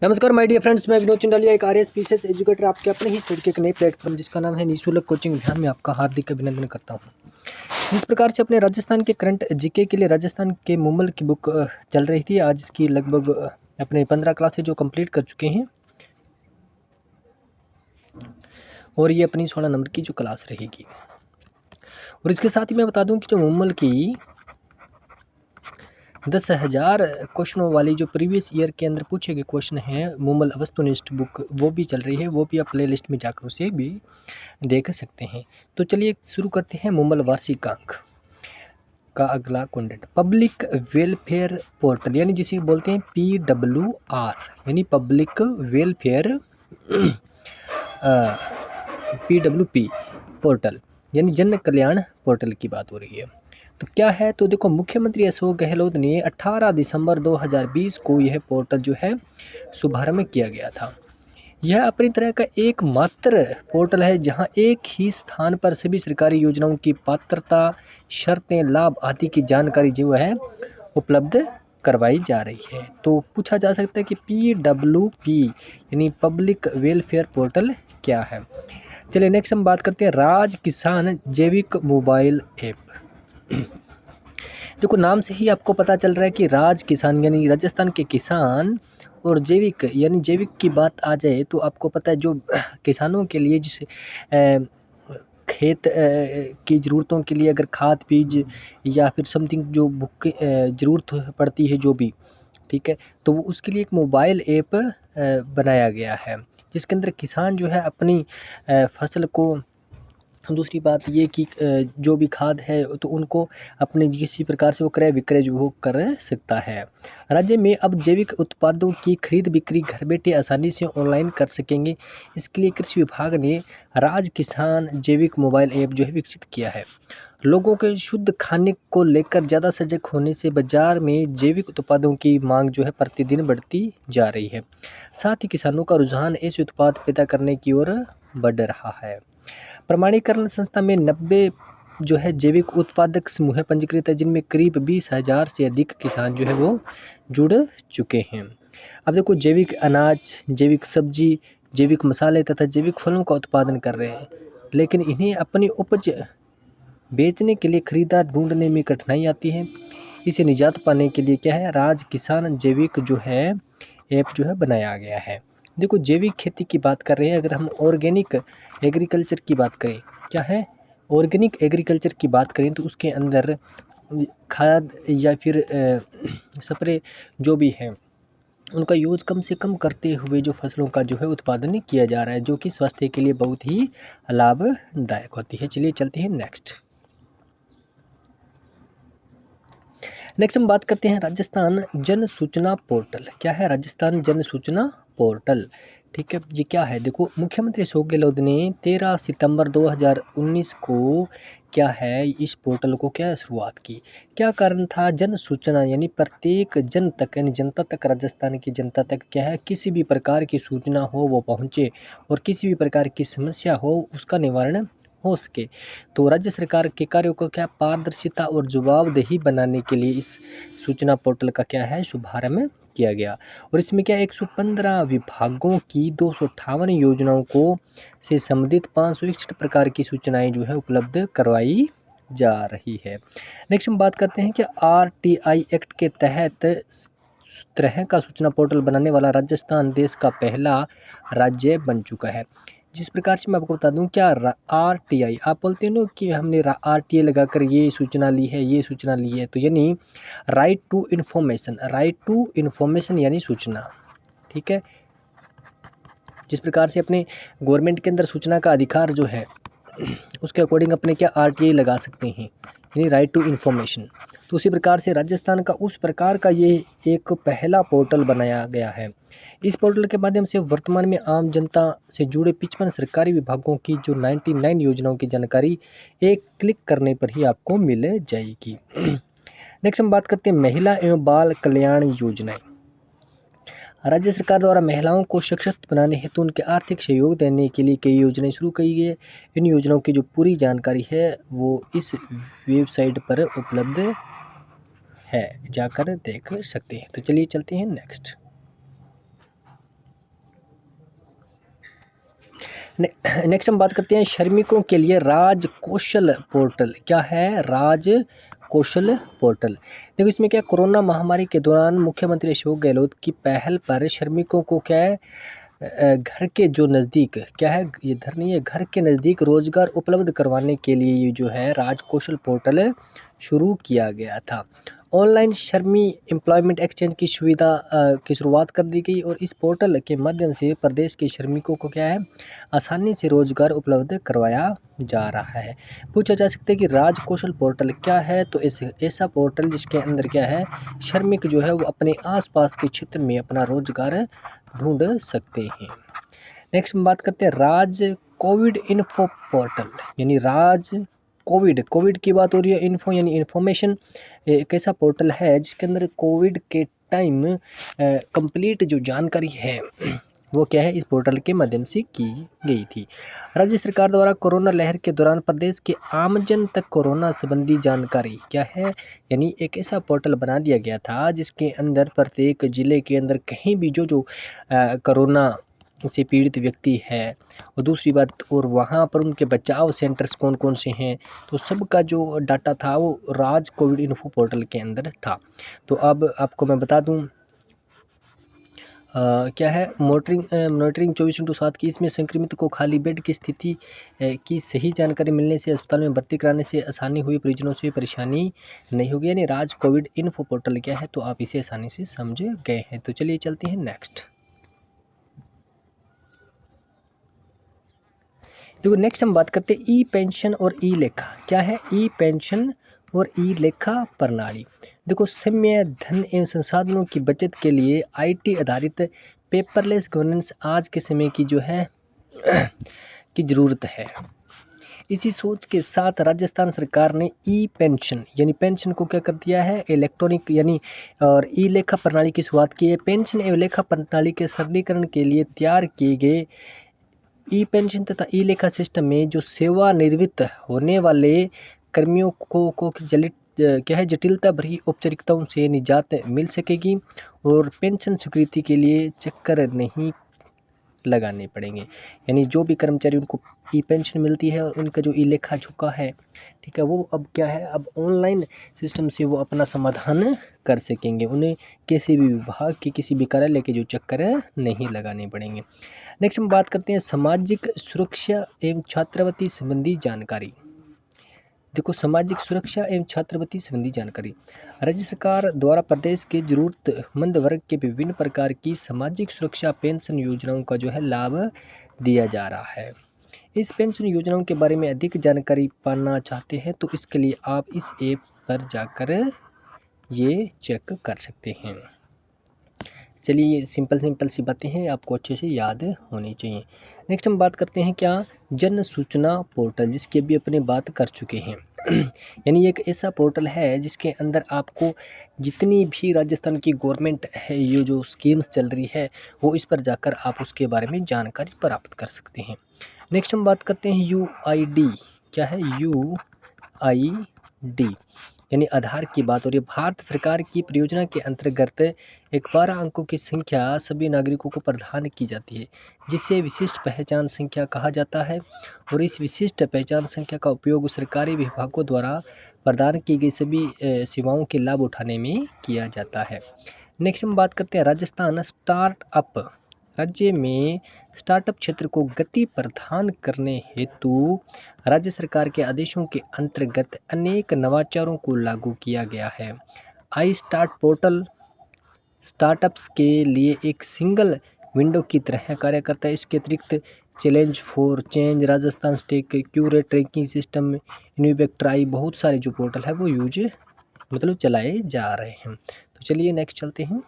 नमस्कार my dear friends, मैं विनोद चंडालिया, एक आरएएस पीसीएस एजुकेटर, आपके अपने ही स्टडी के एक नए प्लेटफॉर्म जिसका नाम है निःशुल्क कोचिंग अभियान में आपका हार्दिक अभिनंदन करता हूं। जिस प्रकार से अपने राजस्थान के करंट जीके के लिए राजस्थान के मुमल की बुक चल रही थी, आज इसकी लगभग अपने 15 क्लासेज जो कंप्लीट कर चुके हैं और ये अपनी 16 नंबर की जो क्लास रहेगी। और इसके साथ ही मैं बता दूं कि जो मुमल की 10,000 क्वेश्चनों वाली जो प्रीवियस ईयर के अंदर पूछे गए क्वेश्चन हैं मुमल वस्तुनिष्ठ बुक, वो भी चल रही है, वो भी आप प्ले लिस्ट में जाकर उसे भी देख सकते हैं। तो चलिए शुरू करते हैं मुमल वार्षिकांक का अगला कंटेंट। पब्लिक वेलफेयर पोर्टल यानी जिसे बोलते हैं PWR यानी पब्लिक वेलफेयर PWP पोर्टल यानी जन कल्याण पोर्टल की बात हो रही है। तो क्या है, तो देखो मुख्यमंत्री अशोक गहलोत ने 18 दिसंबर 2020 को यह पोर्टल जो है शुभारंभ किया गया था। यह अपनी तरह का एकमात्र पोर्टल है जहां एक ही स्थान पर सभी सरकारी योजनाओं की पात्रता, शर्तें, लाभ आदि की जानकारी जो है उपलब्ध करवाई जा रही है। तो पूछा जा सकता है कि PWP यानी पब्लिक वेलफेयर पोर्टल क्या है। चलिए नेक्स्ट हम बात करते हैं राज किसान जैविक मोबाइल ऐप। देखो नाम से ही आपको पता चल रहा है कि राज किसान यानी राजस्थान के किसान और जैविक यानी जैविक की बात आ जाए तो आपको पता है जो किसानों के लिए जिस खेत की ज़रूरतों के लिए अगर खाद बीज या फिर समथिंग जो बुक ज़रूरत पड़ती है जो भी, ठीक है, तो वो उसके लिए एक मोबाइल ऐप बनाया गया है जिसके अंदर किसान जो है अपनी फसल को, दूसरी बात ये कि जो भी खाद है तो उनको अपने किसी प्रकार से वो क्रय विक्रय जो वो कर सकता है। राज्य में अब जैविक उत्पादों की खरीद बिक्री घर बैठे आसानी से ऑनलाइन कर सकेंगे। इसके लिए कृषि विभाग ने राज किसान जैविक मोबाइल ऐप जो है विकसित किया है। लोगों के शुद्ध खाने को लेकर ज़्यादा सजग होने से बाजार में जैविक उत्पादों की मांग जो है प्रतिदिन बढ़ती जा रही है। साथ ही किसानों का रुझान ऐसे उत्पाद पैदा करने की ओर बढ़ रहा है। प्रमाणीकरण संस्था में 90 जो है जैविक उत्पादक समूह पंजीकृत है जिनमें करीब 20,000 से अधिक किसान जो है वो जुड़ चुके हैं। अब देखो जैविक अनाज, जैविक सब्जी, जैविक मसाले तथा जैविक फलों का उत्पादन कर रहे हैं, लेकिन इन्हें अपनी उपज बेचने के लिए खरीदार ढूंढने में कठिनाई आती है। इसे निजात पाने के लिए क्या है, राज किसान जैविक जो है ऐप जो है बनाया गया है। देखो जैविक खेती की बात कर रहे हैं, अगर हम ऑर्गेनिक एग्रीकल्चर की बात करें, क्या है ऑर्गेनिक एग्रीकल्चर की बात करें तो उसके अंदर खाद या फिर स्प्रे जो भी है उनका यूज़ कम से कम करते हुए जो फसलों का जो है उत्पादन किया जा रहा है, जो कि स्वास्थ्य के लिए बहुत ही लाभदायक होती है। चलिए चलते हैं नेक्स्ट हम बात करते हैं राजस्थान जन सूचना पोर्टल। क्या है राजस्थान जन सूचना पोर्टल, ठीक है, ये क्या है। देखो मुख्यमंत्री अशोक गहलोत ने 13 सितंबर 2019 को क्या है इस पोर्टल को क्या शुरुआत की। क्या कारण था, जन सूचना यानी प्रत्येक जन तक यानी जनता तक, राजस्थान की जनता तक क्या है किसी भी प्रकार की सूचना हो वो पहुँचे और किसी भी प्रकार की समस्या हो उसका निवारण हो सके। तो राज्य सरकार के कार्यों को क्या पारदर्शिता और जवाबदेही बनाने के लिए इस सूचना पोर्टल का क्या है शुभारंभ किया गया। और इसमें क्या 115 विभागों की 258 योजनाओं को से संबंधित 561 प्रकार की सूचनाएं जो है उपलब्ध करवाई जा रही है। नेक्स्ट हम बात करते हैं कि RTI एक्ट के तहत तरह का सूचना पोर्टल बनाने वाला राजस्थान देश का पहला राज्य बन चुका है। जिस प्रकार से मैं आपको बता दूं, क्या RTI आप बोलते हैं ना कि हमने RTI लगाकर ये सूचना ली है, ये सूचना ली है, तो यानी राइट टू इन्फॉर्मेशन यानी सूचना, ठीक है। जिस प्रकार से अपने गवर्नमेंट के अंदर सूचना का अधिकार जो है उसके अकॉर्डिंग अपने क्या RTI लगा सकते हैं यानी राइट टू इन्फॉर्मेशन। तो उसी प्रकार से राजस्थान का उस प्रकार का ये एक पहला पोर्टल बनाया गया है। इस पोर्टल के माध्यम से वर्तमान में आम जनता से जुड़े 55 सरकारी विभागों की जो 99 योजनाओं की जानकारी एक क्लिक करने पर ही आपको मिल जाएगी। नेक्स्ट हम बात करते हैं महिला एवं बाल कल्याण योजनाएं। राज्य सरकार द्वारा महिलाओं को सशक्त बनाने हेतु उनके आर्थिक सहयोग देने के लिए कई योजनाएं शुरू की गई है। इन योजनाओं की जो पूरी जानकारी है वो इस वेबसाइट पर उपलब्ध है, जाकर देख सकते हैं। तो चलिए चलते हैं नेक्स्ट। नेक्स्ट हम बात करते हैं श्रमिकों के लिए राज कौशल पोर्टल। क्या है राज कौशल पोर्टल? देखो इसमें क्या, कोरोना महामारी के दौरान मुख्यमंत्री अशोक गहलोत की पहल पर श्रमिकों को क्या है, घर के जो नज़दीक क्या है, ये घर नहीं है, घर के नज़दीक रोजगार उपलब्ध करवाने के लिए ये जो है राज कौशल पोर्टल शुरू किया गया था। ऑनलाइन श्रमी एम्प्लॉयमेंट एक्सचेंज की सुविधा की शुरुआत कर दी गई और इस पोर्टल के माध्यम से प्रदेश के श्रमिकों को क्या है, आसानी से रोजगार उपलब्ध करवाया जा रहा है। पूछा जा सकता है कि राज कौशल पोर्टल क्या है, तो ऐसा पोर्टल जिसके अंदर क्या है, श्रमिक जो है वो अपने आसपास के क्षेत्र में अपना रोजगार ढूंढ सकते हैं। नेक्स्ट हम बात करते हैं राज कोविड इन्फो पोर्टल, यानी राज कोविड की बात हो रही है। इन्फो यानी इन्फॉर्मेशन, एक ऐसा पोर्टल है जिसके अंदर कोविड के टाइम कंप्लीट जो जानकारी है वो क्या है, इस पोर्टल के माध्यम से की गई थी। राज्य सरकार द्वारा कोरोना लहर के दौरान प्रदेश के आमजन तक कोरोना संबंधी जानकारी क्या है, यानी एक ऐसा पोर्टल बना दिया गया था जिसके अंदर प्रत्येक जिले के अंदर कहीं भी जो कोरोना से पीड़ित व्यक्ति है, और दूसरी बात, और वहाँ पर उनके बचाव सेंटर्स कौन कौन से हैं, तो सबका जो डाटा था वो राज कोविड इन्फो पोर्टल के अंदर था। तो अब आपको मैं बता दूं क्या है, मॉनिटरिंग 24/7 की। इसमें संक्रमित को खाली बेड की स्थिति की सही जानकारी मिलने से अस्पताल में भर्ती कराने से आसानी हुई, परिजनों से परेशानी नहीं होगी। यानी राज कोविड इन्फो पोर्टल क्या है, तो आप इसे आसानी से समझ गए हैं। तो चलिए चलते हैं नेक्स्ट। देखो नेक्स्ट हम बात करते हैं ई पेंशन और ई लेखा। क्या है ई पेंशन और ई लेखा प्रणाली? देखो समय, धन एवं संसाधनों की बचत के लिए आईटी आधारित पेपरलेस गवर्नेंस आज के समय की जो है की ज़रूरत है। इसी सोच के साथ राजस्थान सरकार ने ई पेंशन यानी पेंशन को क्या कर दिया है, इलेक्ट्रॉनिक यानी और ई लेखा प्रणाली की शुरुआत की है। पेंशन एवं लेखा प्रणाली के सरलीकरण के लिए तैयार किए गए ई पेंशन तथा ई लेखा सिस्टम में जो सेवानिवृत्त होने वाले कर्मियों को क्या है, जटिलता भरी औपचारिकताओं से निजात मिल सकेगी और पेंशन स्वीकृति के लिए चक्कर नहीं लगाने पड़ेंगे। यानी जो भी कर्मचारी उनको ई पेंशन मिलती है और उनका जो ई लेखा झुका है, ठीक है, वो अब क्या है, अब ऑनलाइन सिस्टम से वो अपना समाधान कर सकेंगे। उन्हें किसी भी विभाग के किसी भी कार्यालय के जो चक्कर नहीं लगाने पड़ेंगे। नेक्स्ट हम बात करते हैं सामाजिक सुरक्षा एवं छात्रवृत्ति संबंधी जानकारी। देखो सामाजिक सुरक्षा एवं छात्रवृत्ति संबंधी जानकारी, राज्य सरकार द्वारा प्रदेश के जरूरतमंद वर्ग के विभिन्न प्रकार की सामाजिक सुरक्षा पेंशन योजनाओं का जो है लाभ दिया जा रहा है। इस पेंशन योजनाओं के बारे में अधिक जानकारी पाना चाहते हैं तो इसके लिए आप इस ऐप पर जाकर ये चेक कर सकते हैं। चलिए ये सिंपल सी बातें हैं, आपको अच्छे से याद होनी चाहिए। नेक्स्ट हम बात करते हैं क्या, जन सूचना पोर्टल, जिसकी अभी अपने बात कर चुके हैं। यानी एक ऐसा पोर्टल है जिसके अंदर आपको जितनी भी राजस्थान की गवर्नमेंट है, ये जो स्कीम्स चल रही है, वो इस पर जाकर आप उसके बारे में जानकारी प्राप्त कर सकते हैं। नेक्स्ट हम बात करते हैं UID। क्या है UID, यानी आधार की बात हो रही है। भारत सरकार की परियोजना के अंतर्गत एक 12 अंकों की संख्या सभी नागरिकों को प्रदान की जाती है, जिसे विशिष्ट पहचान संख्या कहा जाता है और इस विशिष्ट पहचान संख्या का उपयोग सरकारी विभागों द्वारा प्रदान की गई सभी सेवाओं के लाभ उठाने में किया जाता है। नेक्स्ट हम बात करते हैं राजस्थान स्टार्टअप। राज्य में स्टार्टअप क्षेत्र को गति प्रदान करने हेतु राज्य सरकार के आदेशों के अंतर्गत अनेक नवाचारों को लागू किया गया है। आई स्टार्ट पोर्टल स्टार्टअप्स के लिए एक सिंगल विंडो की तरह कार्य करता है। इसके अतिरिक्त challenge for change, Rajasthan stack, curate tracking system, इनोवेक्टर, आई बहुत सारे जो पोर्टल है वो चलाए जा रहे हैं। तो चलिए नेक्स्ट चलते हैं।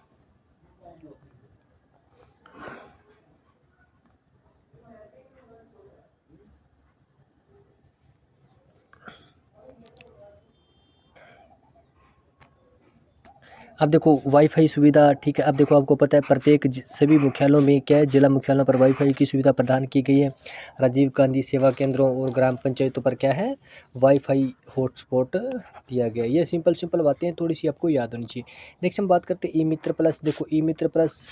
अब देखो वाईफाई सुविधा, ठीक है। अब देखो आपको पता है प्रत्येक सभी मुख्यालयों में क्या है, जिला मुख्यालयों पर वाईफाई की सुविधा प्रदान की गई है। राजीव गांधी सेवा केंद्रों और ग्राम पंचायतों पर क्या है, वाईफाई हॉटस्पॉट दिया गया है। ये सिंपल बातें हैं, थोड़ी सी आपको याद होनी चाहिए। नेक्स्ट हम बात करते हैं ई मित्र प्लस। देखो ई मित्र प्लस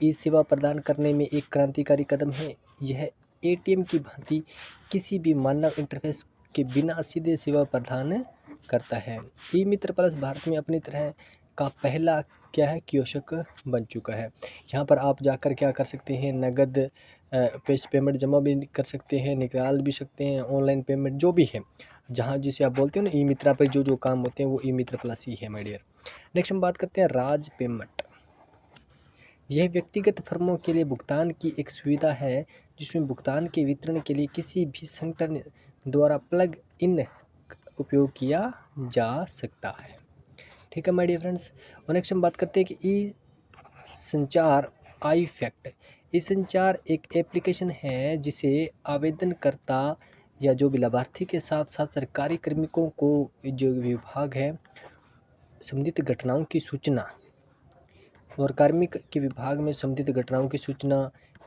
ई सेवा प्रदान करने में एक क्रांतिकारी कदम है। यह एटीएम की भांति किसी भी मानव इंटरफेस के बिना सीधे सेवा प्रदान करता है। ई मित्र प्लस भारत में अपनी तरह का पहला क्या है कियोस्क बन चुका है। यहाँ पर आप जाकर क्या कर सकते हैं, नगद पैसे पेमेंट जमा भी कर सकते हैं, निकाल भी सकते हैं, ऑनलाइन पेमेंट जो भी है, जहाँ जिसे आप बोलते हो ना ई मित्रा पर जो जो काम होते हैं वो ई मित्र प्लस ही है माय डियर। नेक्स्ट हम बात करते हैं राज पेमेंट। यह व्यक्तिगत फर्मों के लिए भुगतान की एक सुविधा है जिसमें भुगतान के वितरण के लिए किसी भी संगठन द्वारा प्लग इन उपयोग किया जा सकता है। ठीक है माय डियर फ्रेंड्स। और नेक्स्ट हम बात करते हैं कि ई संचार आई फैक्ट। ई संचार एक एप्लीकेशन है जिसे आवेदनकर्ता या जो भी लाभार्थी के साथ साथ सरकारी कार्मिकों को जो विभाग है संबंधित घटनाओं की सूचना और कार्मिक के विभाग में संबंधित घटनाओं की सूचना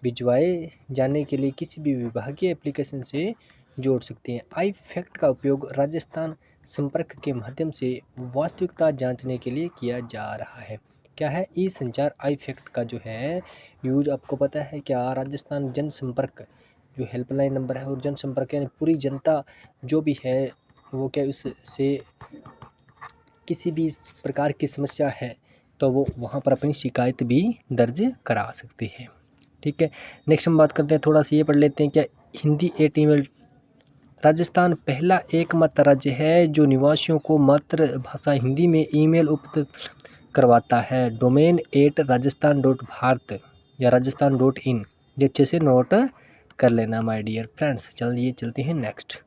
भिजवाए जाने के लिए किसी भी विभागीय एप्लीकेशन से जोड़ सकते हैं। आई फैक्ट का उपयोग राजस्थान संपर्क के माध्यम से वास्तविकता जांचने के लिए किया जा रहा है। क्या है ई संचार आई फैक्ट का जो है यूज आपको पता है क्या, राजस्थान जनसंपर्क जो हेल्पलाइन नंबर है और जनसंपर्क यानी पूरी जनता जो भी है वो क्या उससे किसी भी प्रकार की समस्या है तो वो वहाँ पर अपनी शिकायत भी दर्ज करा सकते हैं। ठीक है। नेक्स्ट हम बात करते हैं, थोड़ा सा ये पढ़ लेते हैं क्या हिंदी ईमेल। राजस्थान पहला एकमात्र राज्य है जो निवासियों को मातृभाषा हिंदी में ईमेल उपलब्ध करवाता है। डोमेन @rajasthan.bharat या rajasthan.in ये अच्छे से नोट कर लेना माय डियर फ्रेंड्स। चलिए चलते हैं नेक्स्ट।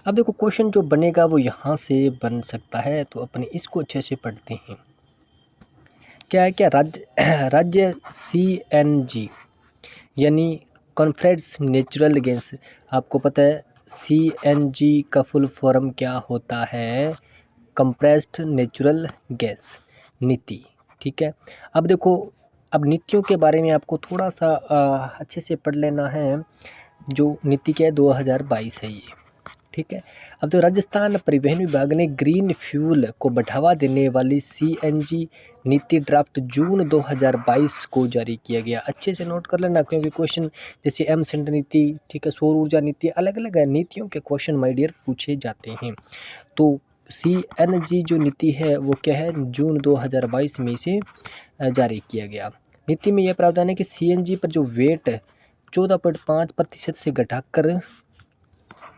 अब देखो क्वेश्चन जो बनेगा वो यहाँ से बन सकता है, तो अपने इसको अच्छे से पढ़ते हैं। क्या है क्या राज्य CNG यानी कॉन्फ्रेंस नेचुरल गैस। आपको पता है CNG का फुल फॉर्म क्या होता है, कंप्रेस्ड नेचुरल गैस नीति। ठीक है। अब देखो अब नीतियों के बारे में आपको थोड़ा सा अच्छे से पढ़ लेना है। जो नीति क्या है 2022 है ये। ठीक है। अब तो राजस्थान परिवहन विभाग ने ग्रीन फ्यूल को बढ़ावा देने वाली CNG नीति ड्राफ्ट जून 2022 को जारी किया गया। अच्छे से नोट कर लेना क्योंकि क्वेश्चन जैसे एम सेंटर नीति, ठीक है, सौर ऊर्जा नीति, अलग अलग नीतियों के क्वेश्चन माय डियर पूछे जाते हैं। तो CNG जो नीति है वो क्या है जून 2022 में इसे जारी किया गया। नीति में यह प्रावधान है कि CNG पर जो वेट 14.5% से घटाकर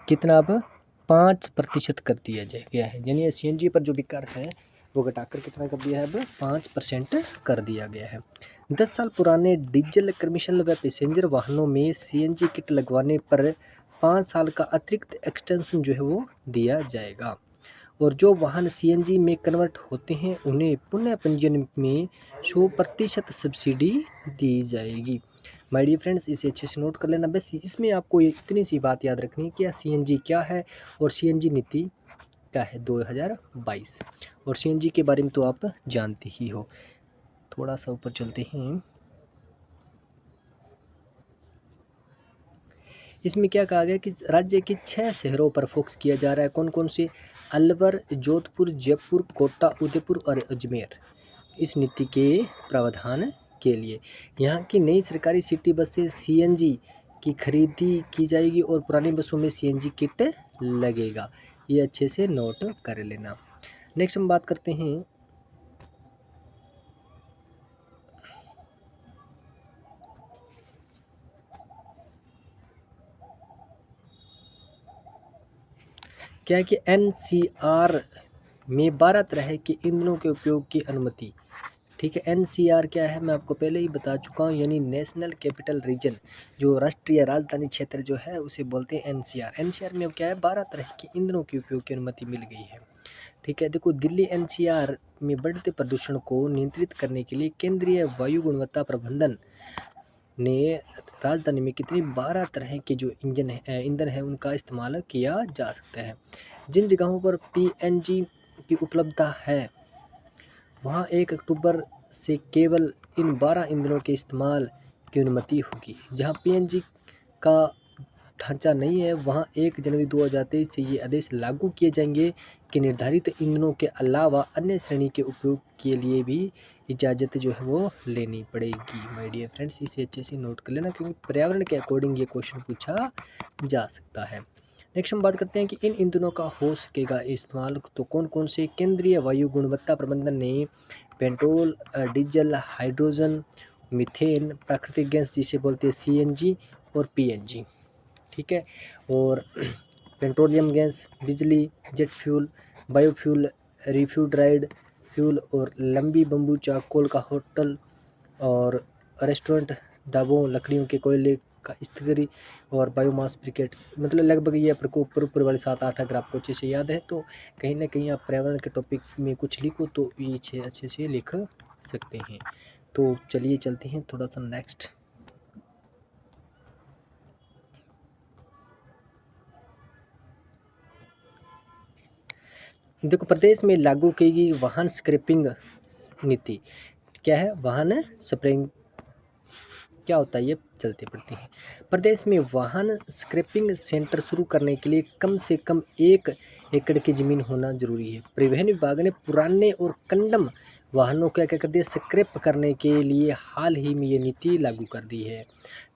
कितना अब 5% कर दिया गया है। यानी CNG पर जो विकर है वो घटाकर कितना कर दिया है अब 5% कर दिया गया है। 10 साल पुराने डीजल कमर्शियल व पैसेंजर वाहनों में CNG किट लगवाने पर 5 साल का अतिरिक्त एक्सटेंशन जो है वो दिया जाएगा। और जो वाहन CNG में कन्वर्ट होते हैं उन्हें पुनः पंजीयन में 100% सब्सिडी दी जाएगी। माय डियर फ्रेंड्स इसे अच्छे से नोट कर लेना। बस इसमें आपको इतनी सी बात याद रखनी है कि CNG क्या है और CNG नीति क्या है 2022। और CNG के बारे में तो आप जानते ही हो। थोड़ा सा ऊपर चलते हैं। इसमें क्या कहा गया कि राज्य के 6 शहरों पर फोकस किया जा रहा है। कौन कौन से, अलवर, जोधपुर, जयपुर, कोटा, उदयपुर और अजमेर। इस नीति के प्रावधान के लिए यहाँ की नई सरकारी सिटी बस से CNG की खरीदी की जाएगी और पुरानी बसों में CNG किट लगेगा। ये अच्छे से नोट कर लेना। नेक्स्ट हम बात करते हैं क्या है कि NCR में 12 तरह के ईंधनों के उपयोग की अनुमति। ठीक है। NCR क्या है मैं आपको पहले ही बता चुका हूँ, यानी नेशनल कैपिटल रीजन, जो राष्ट्रीय राजधानी क्षेत्र जो है उसे बोलते हैं NCR। NCR में अब क्या है 12 तरह के ईंधनों के उपयोग की अनुमति मिल गई है। ठीक है। देखो दिल्ली NCR में बढ़ते प्रदूषण को नियंत्रित करने के लिए केंद्रीय वायु गुणवत्ता प्रबंधन ने राजधानी में कितनी 12 तरह के जो ईंधन है उनका इस्तेमाल किया जा सकता है। जिन जगहों पर PNG की उपलब्धता है वहाँ 1 अक्टूबर से केवल इन 12 ईंधनों के इस्तेमाल की अनुमति होगी। जहाँ PNG का ढांचा नहीं है वहाँ 1 जनवरी 2023 से ये आदेश लागू किए जाएंगे कि निर्धारित ईंधनों के अलावा अन्य श्रेणी के उपयोग के लिए भी इजाज़त जो है वो लेनी पड़ेगी। माय डियर फ्रेंड्स, इसे अच्छे से नोट कर लेना क्योंकि पर्यावरण के अकॉर्डिंग ये क्वेश्चन पूछा जा सकता है। नेक्स्ट हम बात करते हैं कि इन ईंधनों का हो सकेगा इस्तेमाल, तो कौन कौन से केंद्रीय वायु गुणवत्ता प्रबंधन ने पेट्रोल, डीजल, हाइड्रोजन, मीथेन, प्राकृतिक गैस जिसे बोलते हैं CNG और PNG, ठीक है, और पेट्रोलियम गैस, बिजली, जेट फ्यूल, बायोफ्यूल, रिफ्यूड्राइड फ्यूल और लंबी बम्बू चारकोल का होटल और रेस्टोरेंट, ढाबों, लकड़ियों के कोयले का इस्त्री और बायोमास ब्रिकेट्स, मतलब लगभग ये आपको ऊपर वाले 7-8 अगर आपको अच्छे से याद है तो कहीं ना कहीं आप पर्यावरण के टॉपिक में कुछ लिखो तो ये अच्छे से लिख सकते हैं। तो चलिए चलते हैं थोड़ा सा नेक्स्ट। देखो, प्रदेश में लागू की गई वाहन स्क्रैपिंग नीति क्या है? वाहन स्क्रैपिंग क्या होता है ये चलते पड़ते हैं। प्रदेश में वाहन स्क्रैपिंग सेंटर शुरू करने के लिए कम से कम 1 एकड़ की ज़मीन होना जरूरी है। परिवहन विभाग ने पुराने और कंडम वाहनों का क्या कर दिया? स्क्रैप करने के लिए हाल ही में ये नीति लागू कर दी है,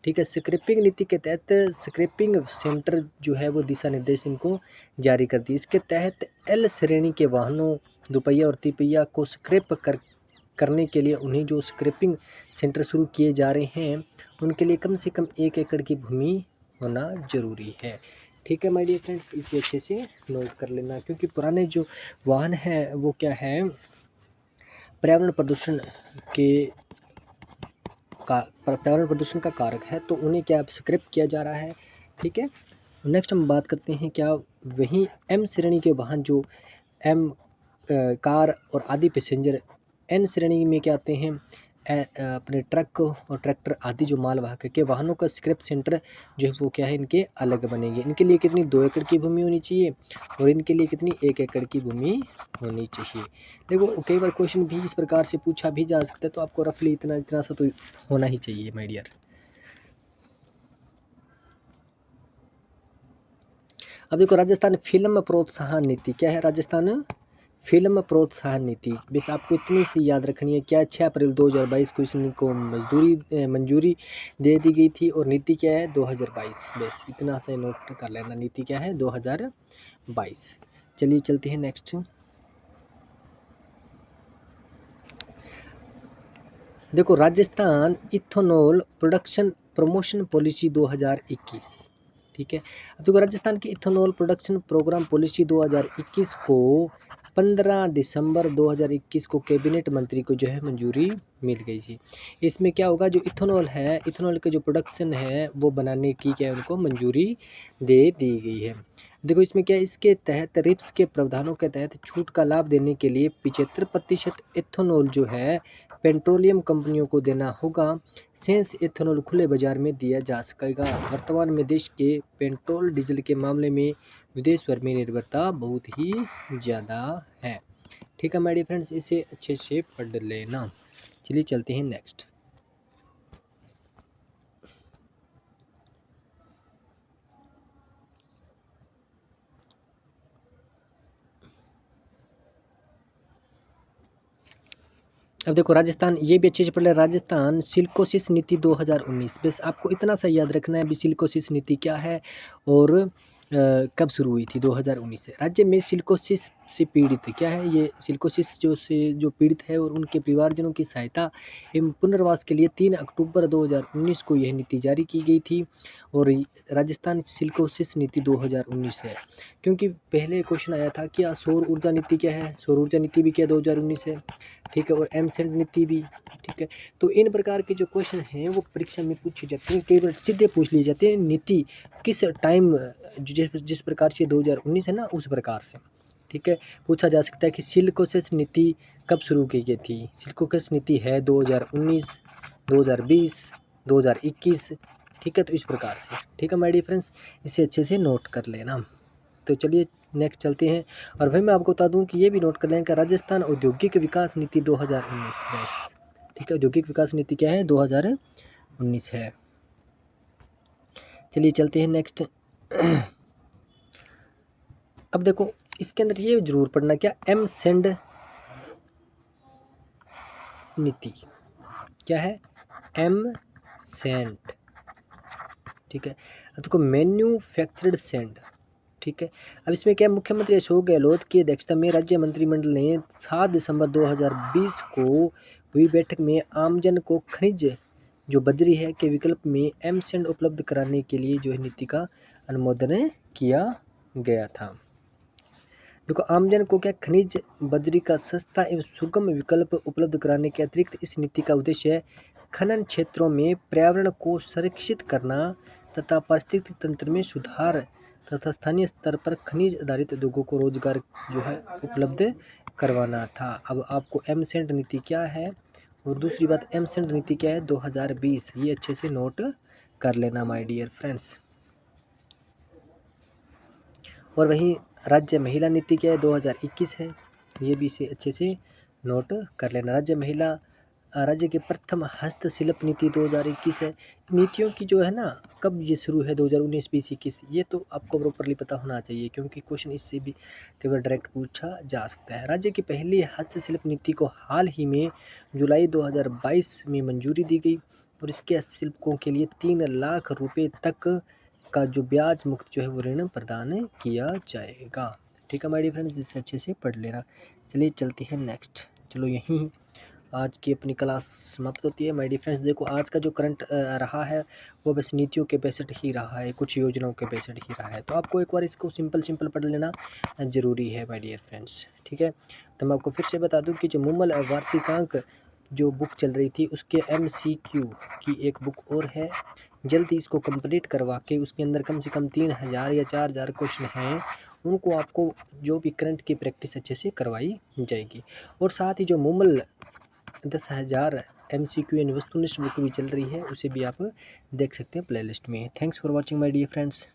ठीक है। स्क्रैपिंग नीति के तहत स्क्रैपिंग सेंटर जो है वो दिशा निर्देश इनको जारी कर दी। इसके तहत L श्रेणी के वाहनों, दोपहिया और तिपहिया को स्क्रैप करने के लिए उन्हें जो स्क्रैपिंग सेंटर शुरू किए जा रहे हैं उनके लिए कम से कम 1 एकड़ की भूमि होना जरूरी है, ठीक है माय डियर फ्रेंड्स। इसे अच्छे से नोट कर लेना क्योंकि पुराने जो वाहन हैं वो क्या है? पर्यावरण प्रदूषण का कारक है, तो उन्हें क्या स्क्रैप किया जा रहा है, ठीक है। नेक्स्ट हम बात करते हैं क्या वहीं M श्रेणी के वाहन जो M कार और आदि पैसेंजर, N श्रेणी में क्या आते हैं? अपने ट्रक और ट्रैक्टर आदि जो मालवाहक के वाहनों का स्क्रैप सेंटर जो है वो क्या है? इनके अलग बनेंगे। इनके लिए कितनी 2 एकड़ की भूमि होनी चाहिए और इनके लिए कितनी 1 एकड़ की भूमि होनी चाहिए। देखो, कई बार क्वेश्चन भी इस प्रकार से पूछा भी जा सकता है, तो आपको रफली इतना सा तो होना ही चाहिए माय डियर। अब देखो, राजस्थान फिल्म प्रोत्साहन नीति क्या है? राजस्थान फिल्म प्रोत्साहन नीति बस आपको इतनी सी याद रखनी है क्या? 6 अप्रैल 2022 को इसको मंजूरी दे दी गई थी और नीति क्या है? 2022। बस इतना सा नोट कर लेना, नीति क्या है? 2022। चलिए चलते हैं नेक्स्ट। देखो, Rajasthan ethanol production promotion policy 2021, ठीक है। अब देखो, राजस्थान की इथेनॉल प्रोडक्शन प्रोग्राम पॉलिसी 2021 को 15 दिसंबर 2021 को कैबिनेट मंत्री को जो है मंजूरी मिल गई थी। इसमें क्या होगा? जो इथेनॉल है, इथेनॉल का जो प्रोडक्शन है वो बनाने की क्या है? उनको मंजूरी दे दी गई है। देखो, इसमें क्या है? इसके तहत रिप्स के प्रावधानों के तहत छूट का लाभ देने के लिए 75% इथेनॉल जो है पेट्रोलियम कंपनियों को देना होगा। शेष इथेनॉल खुले बाजार में दिया जा सकेगा। वर्तमान में देश के पेट्रोल डीजल के मामले में विदेश भर में निर्भरता बहुत ही ज़्यादा है, ठीक है माय डियर फ्रेंड्स। इसे अच्छे से पढ़ लेना। चलिए चलते हैं नेक्स्ट। अब देखो, राजस्थान ये भी अच्छे से पढ़ ले। राजस्थान सिलिकोसिस नीति 2019, बस आपको इतना सा याद रखना है भी सिलिकोसिस नीति क्या है और कब शुरू हुई थी? 2019 से। राज्य में सिलिकोसिस से पीड़ित क्या है? ये सिलिकोसिस जो पीड़ित है और उनके परिवारजनों की सहायता एवं पुनर्वास के लिए 3 अक्टूबर 2019 को यह नीति जारी की गई थी और राजस्थान सिलिकोसिस नीति 2019 है। क्योंकि पहले क्वेश्चन आया था क्या सौर ऊर्जा नीति क्या है? सौर ऊर्जा नीति भी क्या 2019 है, ठीक है, और एमसेंट नीति भी, ठीक है। तो इन प्रकार के जो क्वेश्चन हैं वो परीक्षा में पूछे जाते हैं, कई बार सीधे पूछ लिए जाते हैं। नीति किस टाइम जिस प्रकार से 2019 है ना उस प्रकार से, ठीक है, पूछा जा सकता है कि सिलिकोसिस नीति कब शुरू की गई थी? सिलिकोसिस नीति है 2019, 2020, 2021, ठीक है, तो इस प्रकार से, ठीक है माय डियर फ्रेंड्स। इसे अच्छे से नोट कर लेना। तो चलिए नेक्स्ट चलते हैं। और भाई मैं आपको बता दूं कि ये भी नोट कर लें कि राजस्थान औद्योगिक विकास नीति 2019, बस, ठीक है, औद्योगिक विकास नीति क्या है? 2019 है। चलिए चलते हैं नेक्स्ट। अब देखो इसके अंदर ये जरूर पढ़ना क्या, एम सेंड नीति क्या है, एम सेंड, ठीक है। अब देखो मैन्युफैक्चर्ड सेंड, ठीक है। अब इसमें क्या, मुख्यमंत्री अशोक गहलोत की अध्यक्षता में राज्य मंत्रिमंडल ने 7 दिसंबर 2020 को हुई बैठक में आमजन को खनिज जो बजरी है के विकल्प में एम सेंड उपलब्ध कराने के लिए जो है नीति का अनुमोदन किया गया था। देखो आमजन को क्या, खनिज बजरी का सस्ता एवं सुगम विकल्प उपलब्ध कराने के अतिरिक्त इस नीति का उद्देश्य है खनन क्षेत्रों में पर्यावरण को संरक्षित करना तथा पारिस्थितिक तंत्र में सुधार तथा स्थानीय स्तर पर खनिज आधारित उद्योगों को रोजगार जो है उपलब्ध करवाना था। अब आपको एम सेंड नीति क्या है और दूसरी बात एम सेंड नीति क्या है 2020, ये अच्छे से नोट कर लेना माय डियर फ्रेंड्स। और वहीं राज्य महिला नीति क्या है 2021 है, ये भी इसे अच्छे से नोट कर लेना। राज्य की प्रथम हस्तशिल्प नीति 2021 है। नीतियों की जो है ना कब ये शुरू है 2019 20 21, ये तो आपको प्रॉपरली पता होना चाहिए क्योंकि क्वेश्चन इससे भी कई बार डायरेक्ट पूछा जा सकता है। राज्य की पहली हस्तशिल्प नीति को हाल ही में जुलाई 2022 में मंजूरी दी गई और इसके हस्तशिल्पों के लिए 3 लाख रुपए तक का जो ब्याज मुक्त जो है वो ऋण प्रदान किया जाएगा। ठीक है माय डियर फ्रेंड्स, इसे अच्छे से पढ़ लेना। चलिए चलते हैं नेक्स्ट। चलो यहीं आज की अपनी क्लास समाप्त होती है माय डियर फ्रेंड्स। देखो आज का जो करंट रहा है वो बस नीतियों के बेसिड ही रहा है, कुछ योजनाओं के बेसिड ही रहा है, तो आपको एक बार इसको सिंपल पढ़ लेना ज़रूरी है माय डियर फ्रेंड्स। ठीक है, तो मैं आपको फिर से बता दूं कि जो मुमल वार्षिकांक जो बुक चल रही थी उसके MCQ की एक बुक और है, जल्दी इसको कंप्लीट करवा के उसके अंदर कम से कम 3000 या 4000 क्वेश्चन हैं, उनको आपको जो भी करंट की प्रैक्टिस अच्छे से करवाई जाएगी। और साथ ही जो मुमल 10,000 MCQ यानी वस्तुनिष्ठ बुक भी चल रही है, उसे भी आप देख सकते हैं प्लेलिस्ट में। Thanks for watching my dear friends.